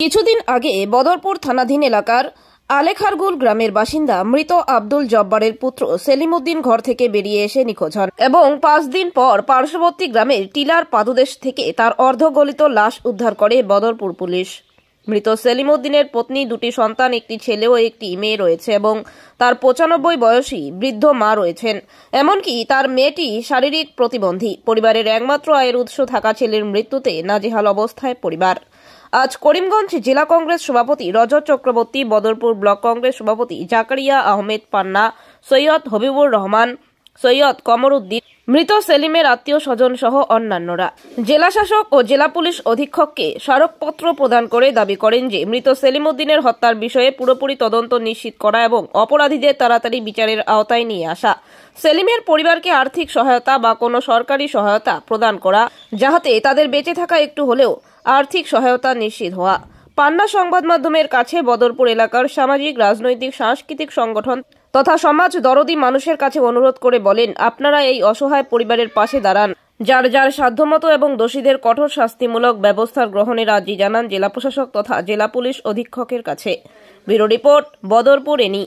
কিছুদিন আগে বদরপুর থানাধীন এলাকার আলেখারগুল গ্রামের বাসিন্দা মৃত আব্দুল জব্বারের পুত্র সেলিম উদ্দিন ঘর থেকে বেরিয়ে এসে নিখোঁজ হন এবং 5 দিন পর পার্শ্ববর্তী গ্রামের টিলার পাদদেশ থেকে তার অর্ধগলিত লাশ উদ্ধার করে বদরপুর পুলিশ। মৃত সেলিম উদ্দিনের পত্নী, 2টি সন্তান, একটি ছেলে ও একটি মেয়ে রয়েছে এবং তার 95 বয়সী বৃদ্ধ মা রয়েছেন। এমনকি তার মেয়েটি শারীরিক প্রতিবন্ধী। পরিবারের একমাত্র আয়ের উৎস থাকা ছেলের মৃত্যুতে নাজেহাল অবস্থায় পরিবার। আজ করিমগঞ্জ জেলা কংগ্রেস সভাপতি রজত চক্রবর্তী, বদরপুর ব্লক কংগ্রেস সভাপতি জাকারিয়া আহমেদ পান্না, সৈয়দ হবিবুর রহমান, সৈয়দ কমরউদ্দিন, মৃত সেলিমের আত্মীয় স্বজন সহ অন্যান্যরা জেলা শাসক ও জেলা পুলিশ অধীক্ষককে স্মারকপত্র প্রদান করে দাবি করেন যে মৃত সেলিম উদ্দিনের হত্যার বিষয়ে পুরোপুরি তদন্ত নিশ্চিত করা এবং অপরাধীদের তাড়াতাড়ি বিচারের আওতায় নিয়ে আসা। সেলিমের পরিবারকে আর্থিক সহায়তা বা কোনো সরকারি সহায়তা প্রদান করা, যাহাতে তাদের বেঁচে থাকা একটু হলেও আর্থিক সহায়তা নিশ্চিত হওয়া। পান্না সংবাদ মাধ্যমের কাছে বদরপুর এলাকার সামাজিক, রাজনৈতিক, সাংস্কৃতিক সংগঠন তথা সমাজ দরদি মানুষের কাছে অনুরোধ করে বলেন, আপনারা এই অসহায় পরিবারের পাশে দাঁড়ান, যার যার সাধ্যমতো, এবং দোষীদের কঠোর শাস্তিমূলক ব্যবস্থার গ্রহণের আর্জি জানান জেলা প্রশাসক তথা জেলা পুলিশ অধীক্ষকের কাছে। Bureau report, Badarpur any.